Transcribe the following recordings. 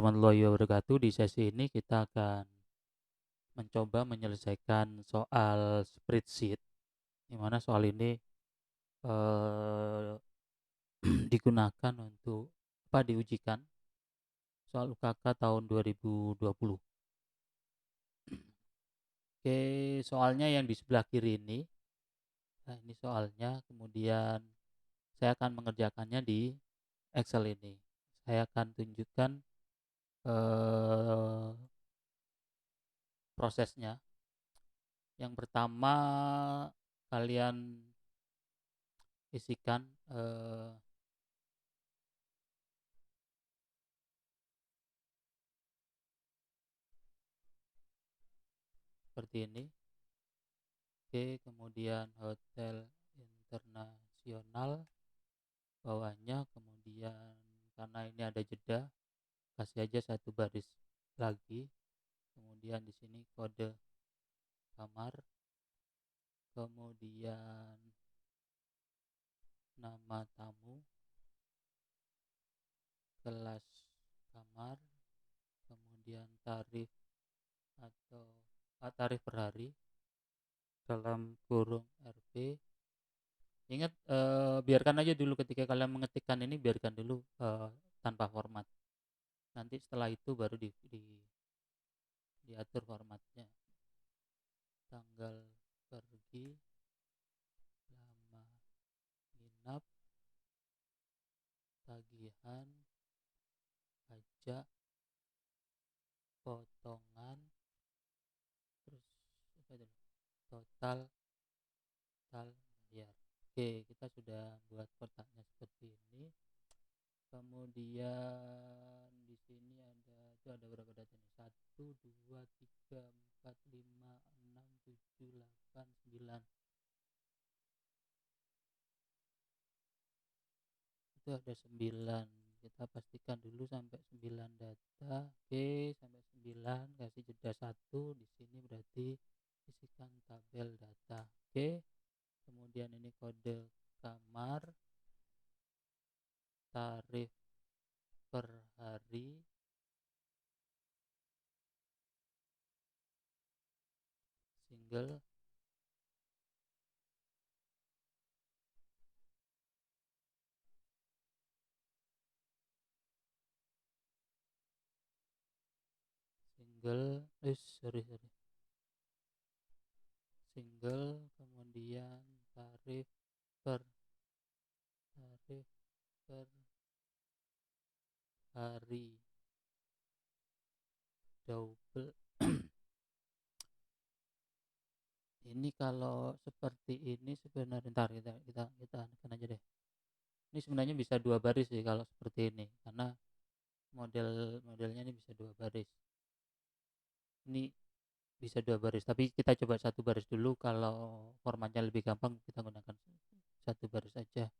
Warahmatullahi wabarakatuh. Di sesi ini kita akan mencoba menyelesaikan soal spreadsheet, di mana soal ini eh, digunakan untuk diujikan soal UKK tahun 2020. Oke, soalnya yang di sebelah kiri ini, nah ini soalnya, kemudian saya akan mengerjakannya di Excel ini. Saya akan tunjukkan eh, prosesnya. Yang pertama, kalian isikan seperti ini. Oke, kemudian hotel internasional bawahnya, kemudian karena ini ada jeda, kasih aja satu baris lagi. Kemudian di sini kode kamar, kemudian nama tamu, kelas kamar, kemudian tarif atau tarif per hari dalam kurung RP. Ingat, biarkan aja dulu ketika kalian mengetikkan ini, biarkan dulu tanpa format. Nanti setelah itu baru diatur formatnya. Tanggal pergi, lama nginap, tagihan, pajak, potongan, terus apa itu? Total bayar. Oke, kita sudah buat kotaknya seperti ini. Kemudian di sini ada berapa datanya? 1, 2, 3, 4, 5, 6, 7, 8, 9. Itu ada 9. Kita pastikan dulu sampai 9 data. Oke, sampai 9, kasih jeda 1. Di sini berarti isikan tabel data. Oke. Kemudian ini kode kamar, tarif per hari, single, single, kemudian per tarif per hari, double. Ini kalau seperti ini sebenarnya, ntar kita akan aja deh. Ini sebenarnya bisa 2 baris sih kalau seperti ini, karena modelnya ini bisa 2 baris. Ini bisa 2 baris, tapi kita coba 1 baris dulu. Kalau formatnya lebih gampang, kita gunakan 1 baris aja.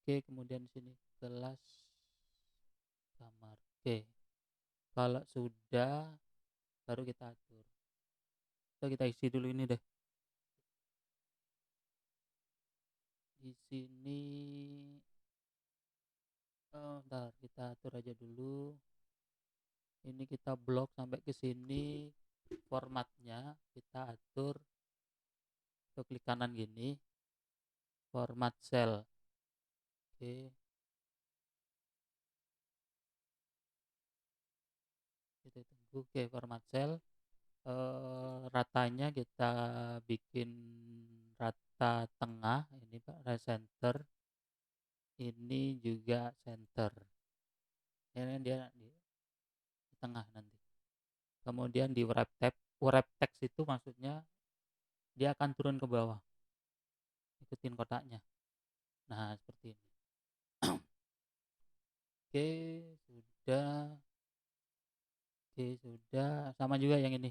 Oke, kemudian di sini kelas kamar. Oke, kalau sudah baru kita atur. Kita isi dulu ini deh. Di sini ntar kita atur aja dulu. Ini kita blok sampai ke sini. Formatnya kita atur ke klik kanan gini, format cell. Oke, kita tunggu. Oke, format cell. Ratanya kita bikin rata tengah ini Pak, center. Ini juga center. Ini dia di tengah nanti. Kemudian di wrap text itu maksudnya dia akan turun ke bawah, ikutin kotaknya. Nah, seperti ini. Oke, sudah. Oke, sudah. Sama juga yang ini.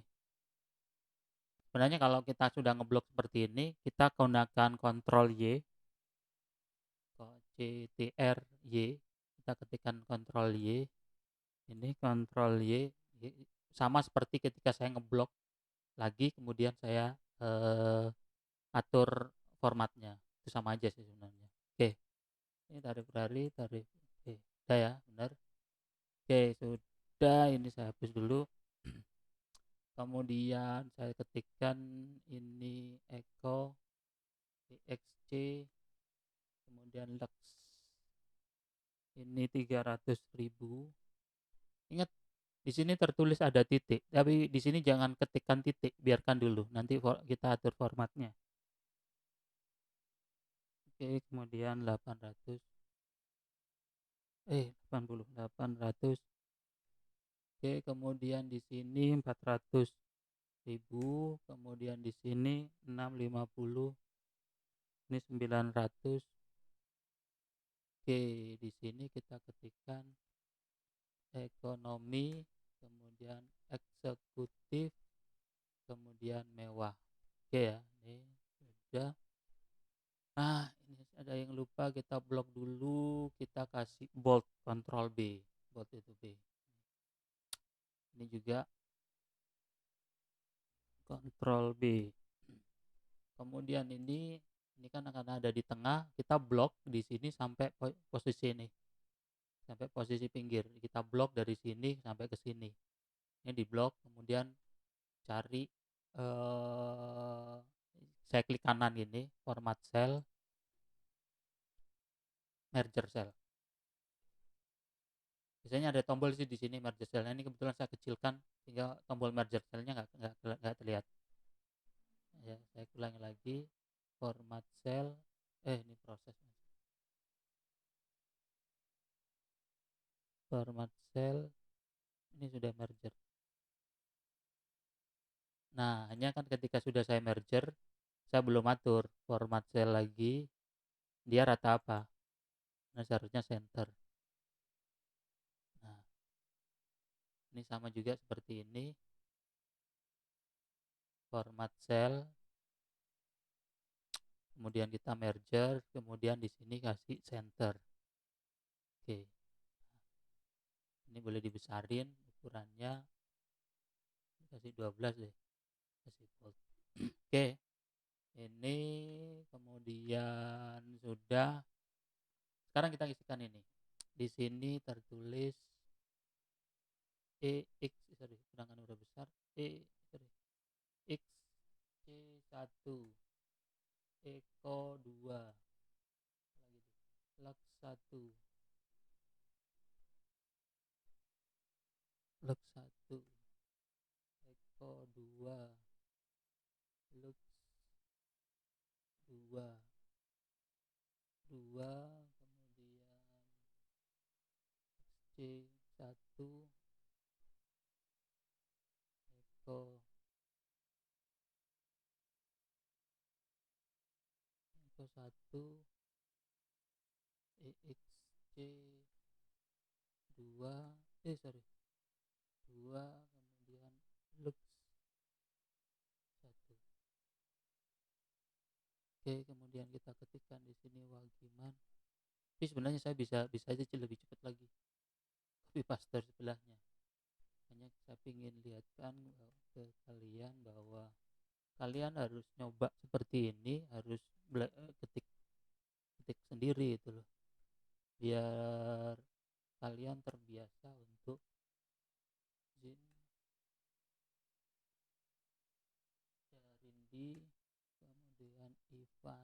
Sebenarnya kalau kita sudah ngeblok seperti ini, kita gunakan Ctrl Y, CTR Y. Kita ketikkan Ctrl Y. Ini Ctrl Y, sama seperti ketika saya ngeblok lagi, kemudian saya atur formatnya. Itu sama aja sih sebenarnya. Oke, ini tarif hari, tarif. Oke, udah ya, benar. Oke, sudah. Udah, ini saya hapus dulu. Kemudian saya ketikkan ini Eko EXC, kemudian Lux ini 300.000. Ingat, di sini tertulis ada titik, tapi di sini jangan ketikkan titik, biarkan dulu, nanti kita atur formatnya. Oke, kemudian 80, 800. Oke, kemudian di sini 400.000, kemudian di sini 650, ini 900. Oke, di sini kita ketikkan ekonomi, kemudian eksekutif, kemudian mewah. Oke ya, ini sudah. Nah, ini ada yang lupa, kita blok dulu, kita kasih bold, Ctrl B, bold itu B. Ini juga Ctrl B. Kemudian ini kan akan ada di tengah, kita blok di sini sampai posisi ini, sampai posisi pinggir. Kita blok dari sini sampai ke sini. Ini di blok, kemudian cari saya klik kanan ini, format cell, merger cell. Biasanya ada tombol sih di sini merger cell. Ini kebetulan saya kecilkan sehingga tombol merger cellnya nggak terlihat. Ya, saya ulangi lagi, format cell. Ini proses. Format cell, ini sudah merger. Nah, hanya kan ketika sudah saya merger, saya belum atur format cell lagi, dia rata apa. Nah, seharusnya center. Nah, ini sama juga seperti ini, format cell, kemudian kita merger, kemudian di sini kasih center. Oke, ini boleh dibesarin ukurannya, kasih 12 deh, kasih bold. Oke, ini kemudian sudah. Sekarang kita isikan ini. Di sini tertulis sedangkan udah besar, X C1, Eko 2, Lux 1, Lux 1, Eko 2, Lux 2, 2, kemudian C1, Eko 1, EXC 2, 2, kemudian Lux 1. Oke, kemudian kita ketikkan di sini Wagiman. Tapi sebenarnya saya bisa aja lebih cepat lagi. Copy paste sebelahnya. Hanya saya ingin lihatkan ke kalian bahwa kalian harus nyoba seperti ini, harus ketik sendiri itu loh, biar kalian terbiasa untuk Rindi, kemudian Ivan,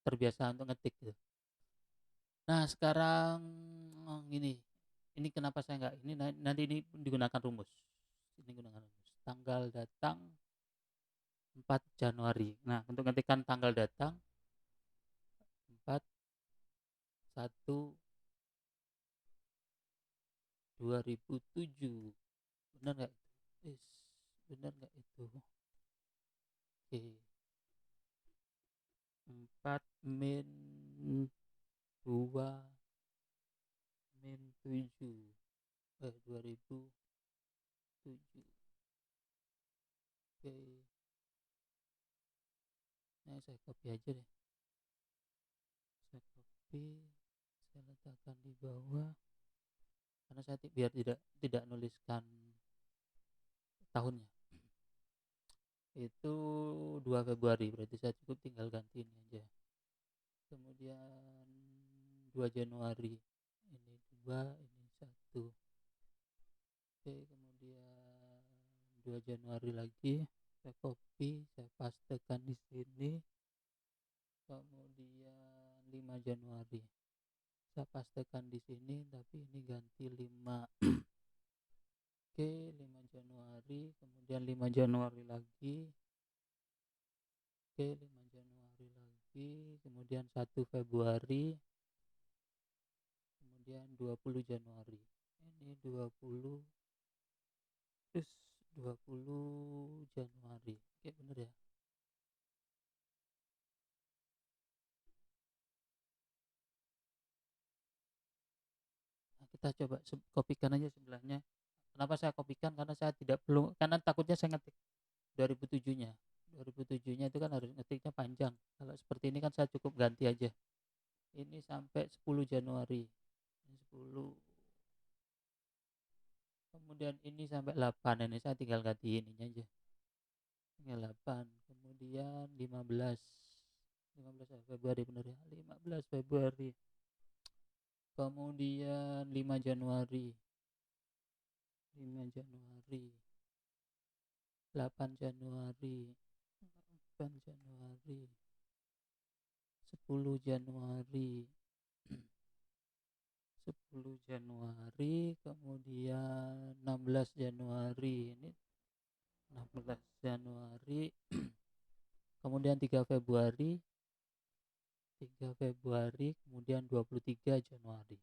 terbiasa untuk ngetik gitu. Nah, sekarang ini kenapa saya nggak ini, nanti ini digunakan rumus. Ini gunakan rumus tanggal datang 4 Januari. Nah, untuk ngetikkan tanggal datang 4/1/2007. Benar nggak itu? Benar nggak itu? Oke. 4 min 2 min 7 2007. Oke. Nah, saya copy aja deh. Saya copy, saya letakkan di bawah karena saya biar tidak nuliskan tahunnya. Itu 2 Februari, berarti saya cukup tinggal ganti ini aja. Kemudian 2 Januari, ini 2, ini 1. Oke, kemudian 2 Januari lagi saya copy, saya pastekan di sini. Kemudian 5 Januari saya pastekan di sini, tapi ini ganti 5. Oke, 5 Januari, kemudian 5 Januari lagi. Oke, 5 Januari lagi, kemudian 1 Februari, kemudian 20 Januari. Ini 20, terus 20 Januari. Oke, bener ya. Nah, kita coba kopikan aja sebelahnya. Kenapa saya kopikan? Karena saya tidak perlu, karena takutnya saya ngetik 2007-nya. 2007-nya itu kan harus ngetiknya panjang. Kalau seperti ini kan saya cukup ganti aja. Ini sampai 10 Januari. Ini 10. Kemudian ini sampai 8. Ini saya tinggal ganti ininya aja. Tinggal 8. Kemudian 15. 15 Februari benar ya. 15 Februari. Kemudian 5 Januari. 5 Januari. 8 Januari. 8 Januari. 10 Januari. 10 Januari, kemudian 16 Januari. Ini 16 Januari. Kemudian 3 Februari. 3 Februari, kemudian 23 Januari.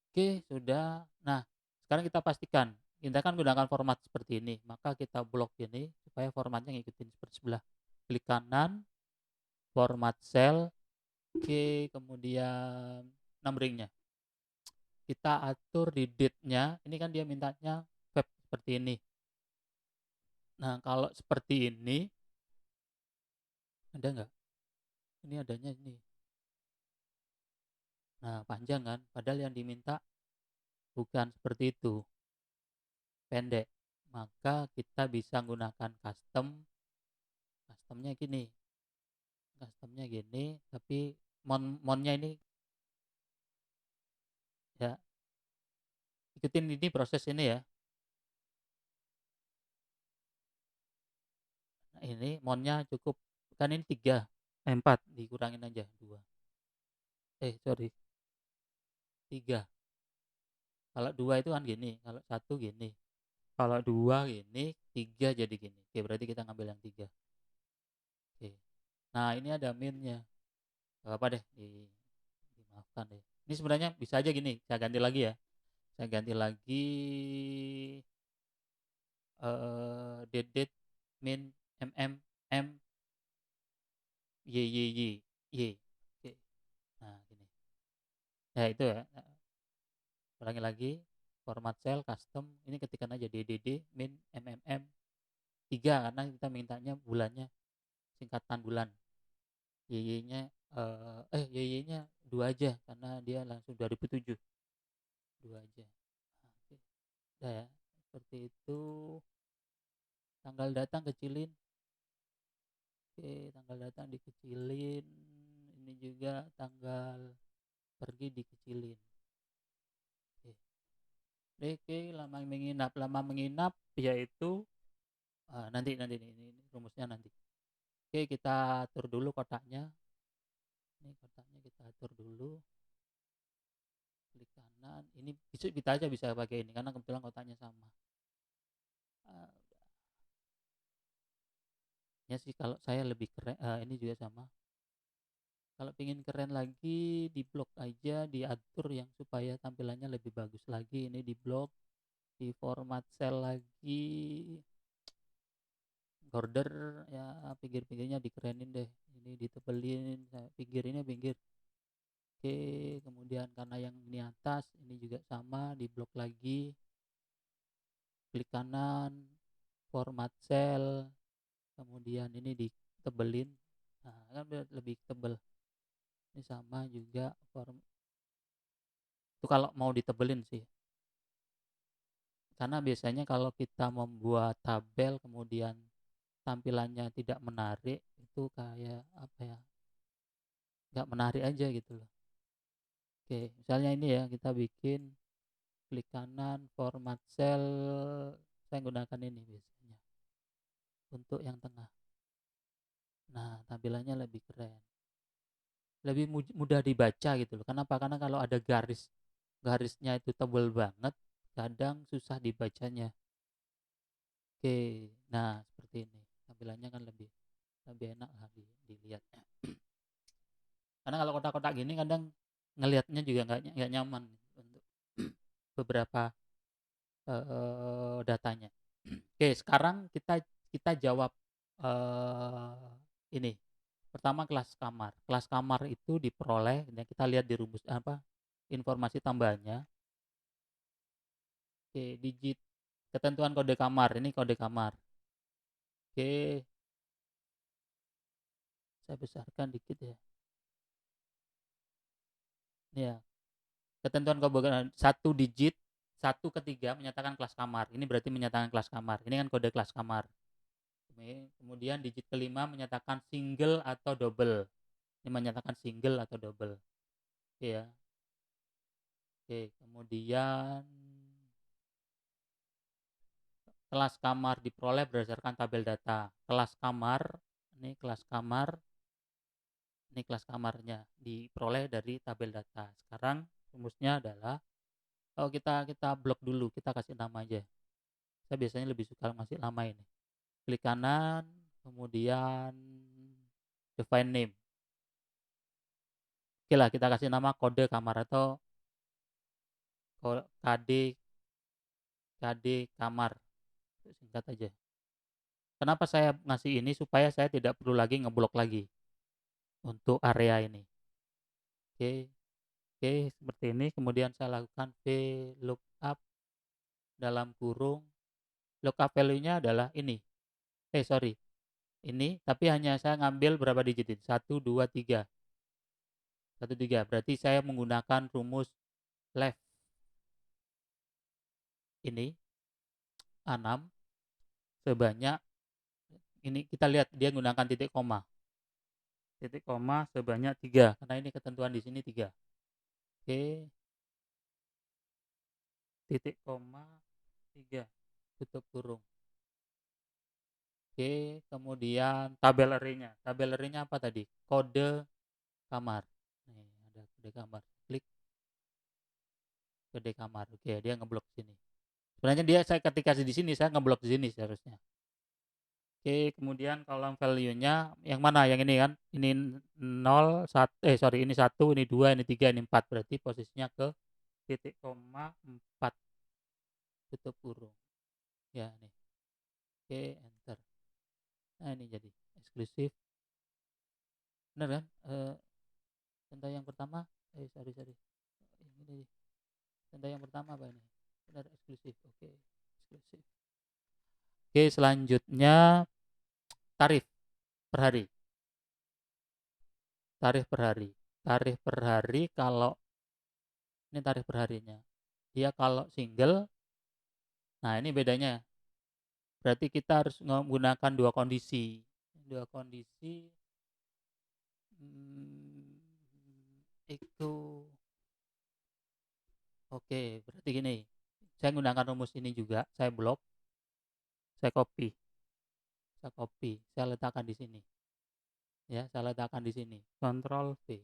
Oke, sudah. Nah, sekarang kita pastikan kita kan menggunakan format seperti ini, maka kita blok ini supaya formatnya ngikutin seperti sebelah. Klik kanan, format cell, oke, kemudian numbering-nya. Kita atur di date-nya. Ini kan dia mintanya Feb seperti ini. Nah, kalau seperti ini, ada nggak? Ini adanya ini. Nah, panjang kan? Padahal yang diminta bukan seperti itu. Pendek. Maka kita bisa gunakan custom. Customnya gini. Customnya gini, tapi monnya ini ya ikutin ini proses ini ya. Nah, ini monnya cukup kan ini 3, 4 dikurangin aja 2. Sorry. 3. Kalau 2 itu kan gini, kalau 1 gini. Kalau 2 gini, 3 jadi gini. Oke, berarti kita ngambil yang 3. Oke. Nah, ini ada minnya. Gak apa deh, dimaafkan deh. Ini sebenarnya bisa aja gini, saya ganti lagi ya. Saya ganti lagi date min m y. Oke. Nah, gini. Ya itu ya. Ulangi lagi, format cell custom, ini ketikkan aja ddd min mmm 3 karena kita mintanya bulannya singkatan bulan. YY-nya YY-nya 2 aja karena dia langsung 2007. 2 aja. Nah, oke. Udah ya. Seperti itu. Tanggal datang kecilin. Oke, tanggal datang dikecilin. Ini juga tanggal pergi dikecilin. Oke, lama menginap yaitu nanti ini rumusnya nanti. Oke, kita atur dulu kotaknya. Ini kotaknya kita atur dulu. Klik kanan. Ini kita aja bisa pakai ini karena kebetulan kotaknya sama. Ya sih kalau saya lebih keren. Ini juga sama. Kalau pengen keren lagi, di blok aja, diatur yang supaya tampilannya lebih bagus lagi. Ini di blok, di format cell lagi, border ya pinggir-pinggirnya dikerenin deh. Ini ditebelin, pinggirnya pinggir. Oke, kemudian karena yang ini atas, ini juga sama, di blok lagi. Klik kanan, format cell, kemudian ini ditebelin. Nah, kan lebih tebel. Ini sama juga itu kalau mau ditebelin sih, karena biasanya kalau kita membuat tabel kemudian tampilannya tidak menarik itu kayak apa ya, nggak menarik aja gitu loh. Oke, misalnya ini ya kita bikin klik kanan, format cell, saya gunakan ini biasanya untuk yang tengah. Nah, tampilannya lebih keren, lebih mudah dibaca gitu loh. Kenapa? Karena kalau ada garisnya itu tebal banget, kadang susah dibacanya. Oke, nah seperti ini tampilannya kan lebih lebih enak lah dilihat. Karena kalau kotak-kotak gini kadang ngelihatnya juga nggak nyaman untuk beberapa datanya. Oke, sekarang kita kita jawab ini. Pertama kelas kamar. Kelas kamar itu diperoleh, dan kita lihat di rumus apa informasi tambahannya. Oke, digit ketentuan kode kamar. Ini kode kamar. Oke, saya besarkan dikit ya. Ini ya. Ketentuan kode kamar 1 digit 1 ke 3 menyatakan kelas kamar. Ini berarti menyatakan kelas kamar. Ini kan kode kelas kamar. Kemudian digit kelima menyatakan single atau double. Ini menyatakan single atau double. Oke ya. Oke, kemudian kelas kamar diperoleh berdasarkan tabel data. Kelas kamar, ini kelas kamar, ini kelas kamarnya diperoleh dari tabel data. Sekarang rumusnya adalah kalau kita blok dulu, kita kasih nama aja. Saya biasanya lebih suka ngasih nama ini. Klik kanan, kemudian define name. Oke lah, kita kasih nama kode kamar atau KD kamar. Singkat aja. Kenapa saya ngasih ini? Supaya saya tidak perlu lagi ngeblok lagi untuk area ini. Oke, oke seperti ini. Kemudian saya lakukan VLOOKUP dalam kurung. Lookup value-nya adalah ini. Ini, tapi hanya saya ngambil berapa digit ini? 1, 2, 3. 1, 3. Berarti saya menggunakan rumus left. Ini 6 sebanyak, ini kita lihat dia menggunakan titik koma. Titik koma sebanyak 3, karena ini ketentuan di sini 3. Oke. Titik koma 3, tutup kurung. Oke, kemudian tabel array-nya. Tabel array-nya apa tadi? Kode kamar. Nih, ada kode kamar. Klik kode kamar. Oke, dia ngeblok sini. Sebenarnya saya ketika di sini saya ngeblok di sini seharusnya. Oke, kemudian kolom value-nya yang mana? Yang ini kan? Ini 0, ini 1, ini 2, ini 3, ini 4. Berarti posisinya ke titik koma 4. Tutup kurung. Ya, nih. Oke, enter. Nah, ini jadi eksklusif. Benar kan? Contoh yang pertama, sorry. Ini contoh yang pertama apa ini? Benar, eksklusif. Oke, eksklusif. Oke, selanjutnya tarif per hari. Tarif per hari. Tarif per hari kalau ini tarif per harinya. Dia kalau single, nah ini bedanya. Berarti kita harus menggunakan dua kondisi. Dua kondisi itu oke, berarti gini. Saya menggunakan rumus ini juga, saya blok, saya copy, saya letakkan di sini. Ya, saya letakkan di sini. Ctrl V.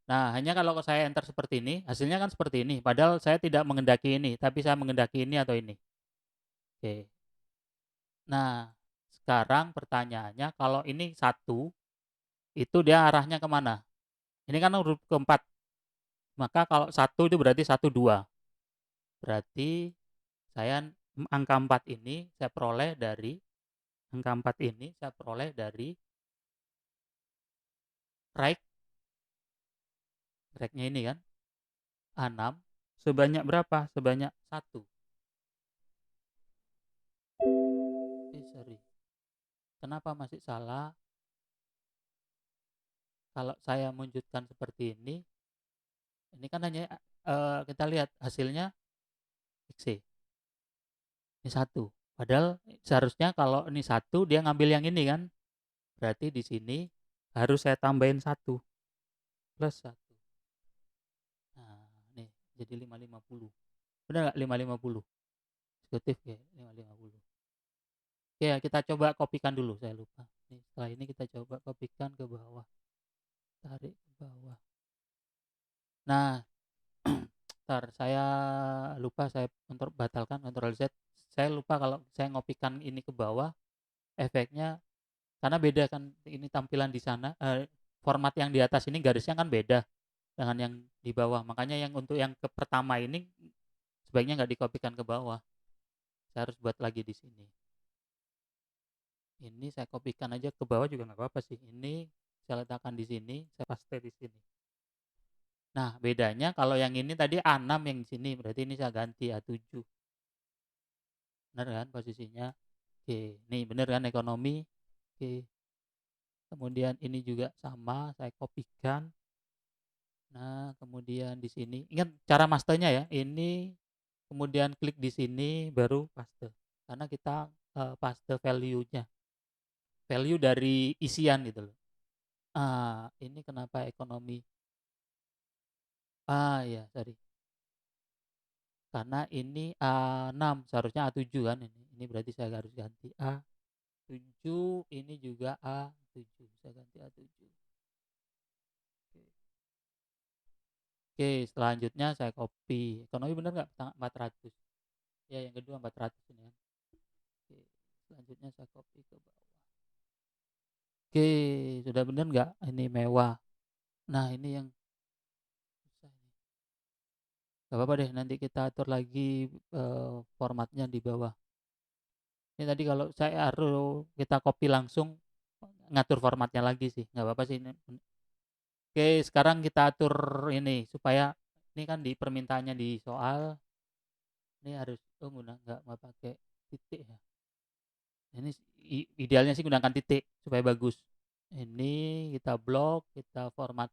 Nah, hanya kalau saya enter seperti ini, hasilnya kan seperti ini. Padahal saya tidak mengendaki ini, tapi saya mengendaki ini atau ini. Oke. Nah, sekarang pertanyaannya, kalau ini 1, itu dia arahnya kemana? Ini kan huruf keempat. Maka kalau 1 itu berarti 1, 2. Berarti saya angka 4 ini saya peroleh dari right, right-nya ini kan 6 sebanyak berapa? Sebanyak 1. Sorry. Kenapa masih salah? Kalau saya munculkan seperti ini kan hanya kita lihat hasilnya XC. Ini 1. Padahal seharusnya kalau ini 1 dia ngambil yang ini kan. Berarti di sini harus saya tambahin 1 plus 1. Nah, nih jadi 550. Benar nggak 550? Eksekutif ya 550. Oke, kita coba kopikan dulu, saya lupa. Nih, setelah ini kita coba kopikan ke bawah. Tarik ke bawah. Nah, ntar saya lupa, saya untuk batalkan Ctrl Z. Saya lupa kalau saya ngopikan ini ke bawah, efeknya karena beda kan ini tampilan di sana, format yang di atas ini garisnya kan beda dengan yang di bawah. Makanya yang untuk yang ke pertama ini sebaiknya nggak dikopikan ke bawah. Saya harus buat lagi di sini. Ini saya kopikan aja ke bawah juga nggak apa-apa sih. Ini saya letakkan di sini, saya paste di sini. Nah, bedanya kalau yang ini tadi A6 yang di sini, berarti ini saya ganti A7. Benar kan posisinya? Oke, nih benar kan ekonomi? Oke. Kemudian ini juga sama, saya kopikan. Nah, kemudian di sini, ingat cara mastenya ya. Ini kemudian klik di sini baru paste. Karena kita paste value-nya. Value dari isian gitu loh. Ini kenapa ekonomi? Ya, sorry. Karena ini A6, seharusnya A7 kan ini. Ini berarti saya harus ganti A7, ini juga A7. Saya ganti A7. Oke, selanjutnya saya copy. Ekonomi benar nggak? 400. Ya, yang kedua 400 ini kan. Oke, selanjutnya saya copy ke bawah. Oke, sudah benar nggak? Ini mewah. Nah, ini yang susah ini. Gak apa-apa deh, nanti kita atur lagi formatnya di bawah. Ini tadi kalau saya harus kita copy langsung ngatur formatnya lagi sih, nggak apa-apa sih ini. Oke, sekarang kita atur ini supaya ini kan di permintaannya di soal ini harus nggak mau pakai titik ya. Ini idealnya sih gunakan titik supaya bagus. Ini kita blok, kita format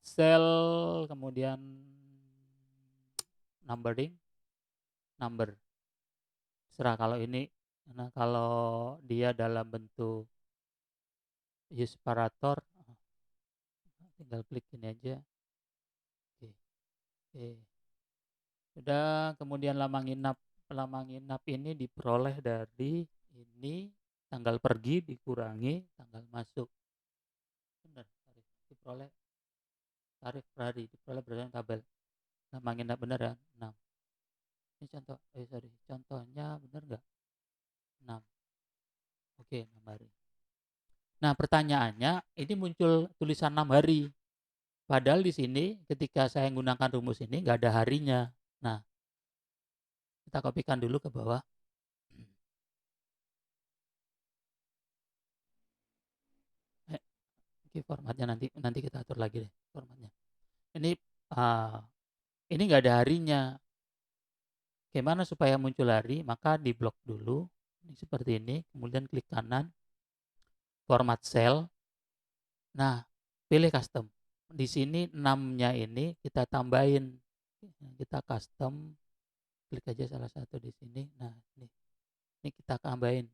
cell, kemudian numbering, number. Serah kalau ini, nah kalau dia dalam bentuk use separator, tinggal klik ini aja. Oke, oke. Sudah, kemudian lama nginap ini diperoleh dari ini tanggal pergi dikurangi tanggal masuk. Benar, tarif diperoleh tarif per hari diperoleh berdasarkan tabel. Lama nginap benar ya 6. Ini contoh, contohnya benar nggak? 6. Oke, 6 hari. Nah, pertanyaannya ini muncul tulisan 6 hari. Padahal di sini ketika saya menggunakan rumus ini nggak ada harinya. Nah, kita kopikan dulu ke bawah. Oke, formatnya nanti kita atur lagi deh formatnya. Ini nggak ada harinya. Gimana supaya muncul hari? Maka di blok dulu. Ini seperti ini. Kemudian klik kanan, format cell. Nah, pilih custom. Di sini 6-nya ini kita tambahin. Kita custom. Klik aja salah satu di sini. Nah, ini kita tambahin.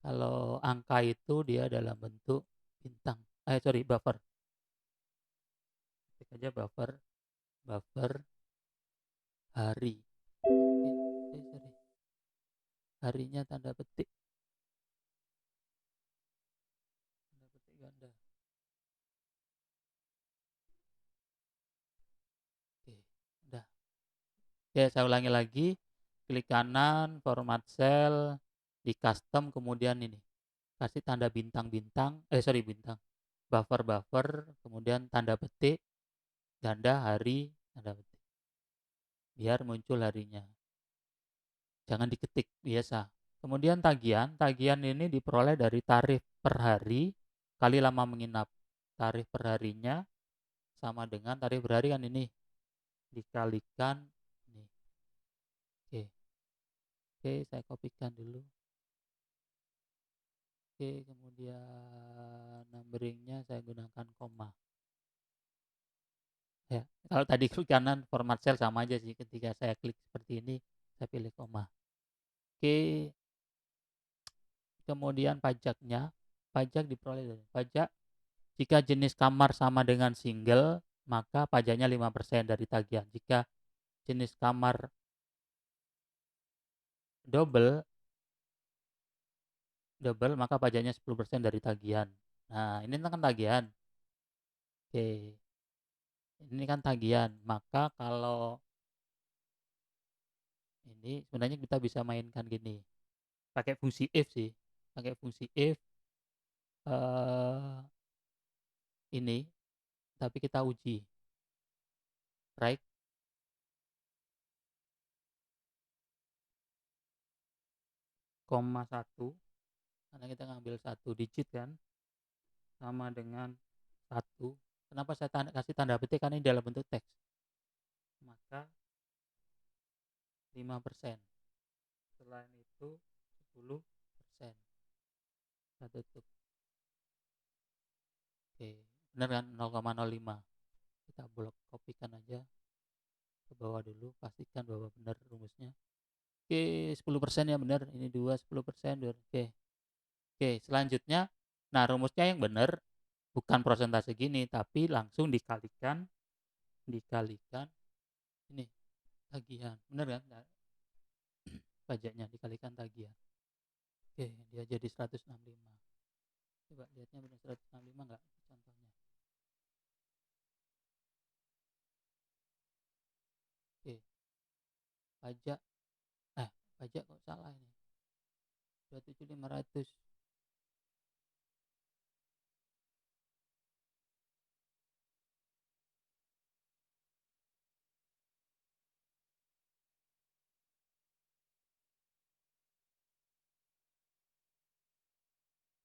Kalau angka itu dia dalam bentuk bintang. Buffer. Klik aja buffer hari. Harinya tanda petik ganda. Oke, udah. Oke, saya ulangi lagi. Klik kanan, format cell, di custom, kemudian ini kasih tanda bintang-bintang, bintang, buffer, kemudian tanda petik, ganda hari, tanda petik, biar muncul harinya. Jangan diketik biasa. Kemudian tagihan ini diperoleh dari tarif per hari kali lama menginap. Tarif per harinya sama dengan tarif per hari kan ini dikalikan ini. Oke, saya kopikan dulu. Oke, kemudian numberingnya saya gunakan koma. Ya, kalau tadi klik kanan format cell sama aja sih. Ketika saya klik seperti ini, saya pilih koma. Oke, kemudian pajak diperoleh dari pajak. Jika jenis kamar sama dengan single, maka pajaknya 5% dari tagihan. Jika jenis kamar double maka pajaknya 10% dari tagihan. Nah, ini kan tagihan. Oke. Ini kan tagihan. Maka kalau ini sebenarnya kita bisa mainkan gini. Pakai fungsi if sih. Pakai fungsi if ini tapi kita uji. Right? Koma 1 karena kita ngambil 1 digit kan sama dengan 1. Kenapa saya kasih tanda petik? Karena ini dalam bentuk teks. Maka 5%. Selain itu 10%. Kita tutup. Oke, benar kan 0,05. Kita blok kopikan aja ke bawah dulu, pastikan bahwa benar rumusnya. Oke, 10% ya benar. Ini 2 10%. Oke. Oke, selanjutnya nah rumusnya yang benar bukan persentase gini tapi langsung dikalikan ini tagihan. Benar kan? Pajaknya dikalikan tagihan. Oke, dia jadi 165. Coba lihatnya benar 165 enggak contohnya. Oke. Pajak kok salah ini. 27.500.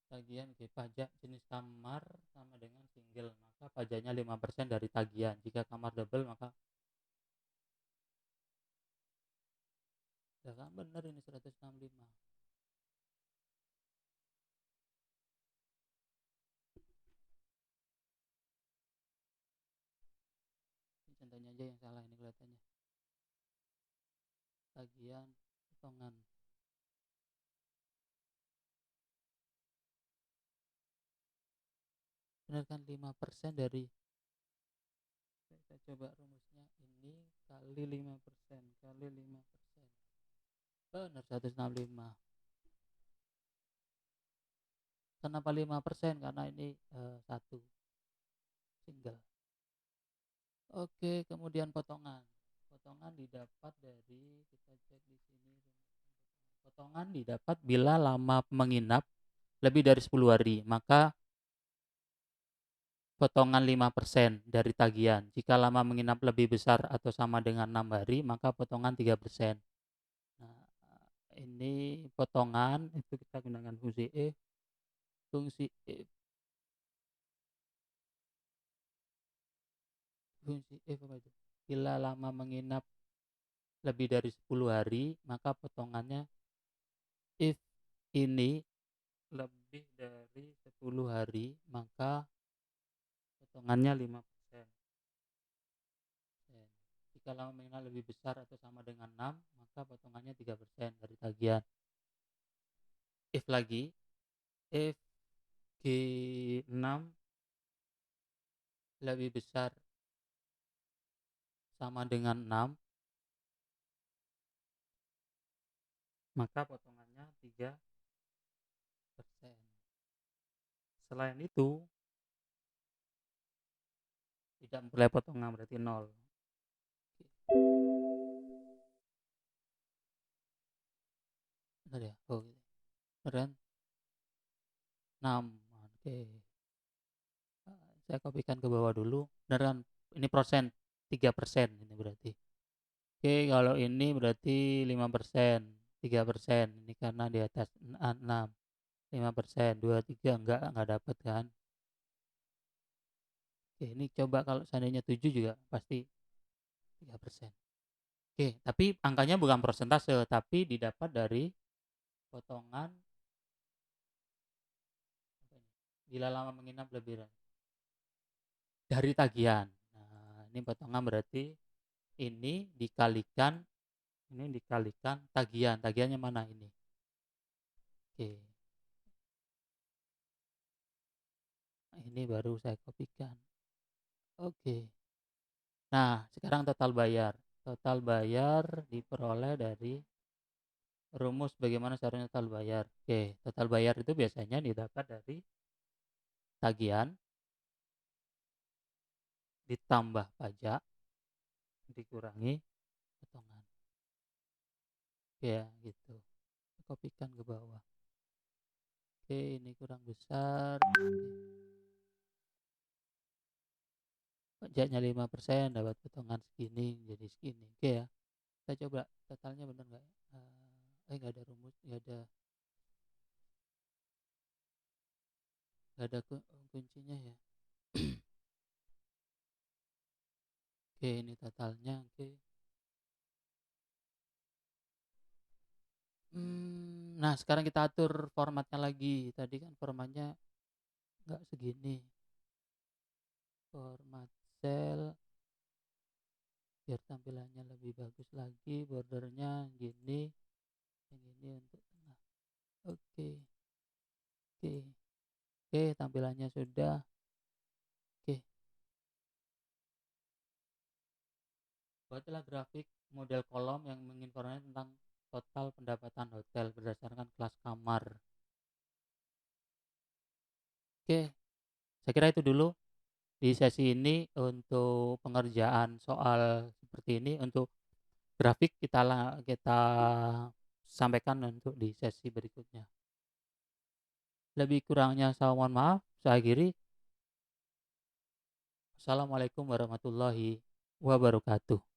Tagihan pajak jenis kamar sama dengan single, maka pajaknya 5% dari tagihan. Jika kamar double maka ya kan benar ini 165. Ini contohnya aja yang salah ini kelihatannya. Tagihan potongan. Benar kan 5% dari, kita coba rumusnya ini kali 5% kali 5%. Benar 165. Kenapa 5%? Karena ini satu single. Oke, kemudian potongan. Potongan didapat dari, kita cek di sini. Potongan didapat bila lama menginap lebih dari 10 hari, maka potongan 5% dari tagihan. Jika lama menginap lebih besar atau sama dengan 6 hari, maka potongan 3%. Nah, ini potongan itu kita gunakan fungsi if. Fungsi if apa itu? Bila lama menginap lebih dari 10 hari, maka potongannya if ini lebih dari 10 hari, maka potongannya 5%. Jika lama menginap lebih besar atau sama dengan 6, maka potongannya 3% dari tagihan. If lagi, if G6 lebih besar sama dengan 6, maka potongannya 3%. Selain itu, tidak memperoleh potongan, berarti 0. Benar ya? Oh, benar kan? 6. Oke. Saya kopikan ke bawah dulu. Benar kan? Ini persen, 3% ini berarti. Oke, kalau ini berarti 5%, 3%. Ini karena di atas 6. 5%, 2, 3 enggak dapat kan? Oke, ini coba kalau seandainya 7 juga pasti 3%. Oke, tapi angkanya bukan persentase, tapi didapat dari potongan bila lama menginap lebih dari tagihan. Nah, ini potongan berarti ini dikalikan tagihan. Tagihannya mana ini? Oke. Ini baru saya kopikan. Oke. Nah, sekarang total bayar. total bayar diperoleh dari rumus bagaimana caranya total bayar. Oke, total bayar itu biasanya didapat dari tagihan ditambah pajak dikurangi potongan. Ya, gitu. Kopikan ke bawah. Oke, ini kurang besar. Pajaknya 5%, dapat potongan segini, jadi segini. Oke ya. Kita coba totalnya benar nggak? Nggak ada rumus, nggak ada kuncinya ya. Oke, ini totalnya. Oke. Nah, sekarang kita atur formatnya lagi. Tadi kan formatnya nggak segini. Format cell biar tampilannya lebih bagus lagi. Bordernya gini, yang ini untuk tengah. Oke, oke, oke. Tampilannya sudah. Oke, buatlah grafik model kolom yang menginformasikan tentang total pendapatan hotel berdasarkan kelas kamar. Oke, saya kira itu dulu di sesi ini untuk pengerjaan soal seperti ini. Untuk grafik kita sampaikan untuk di sesi berikutnya. Lebih kurangnya saya mohon maaf. Saya akhiri. Assalamualaikum warahmatullahi wabarakatuh.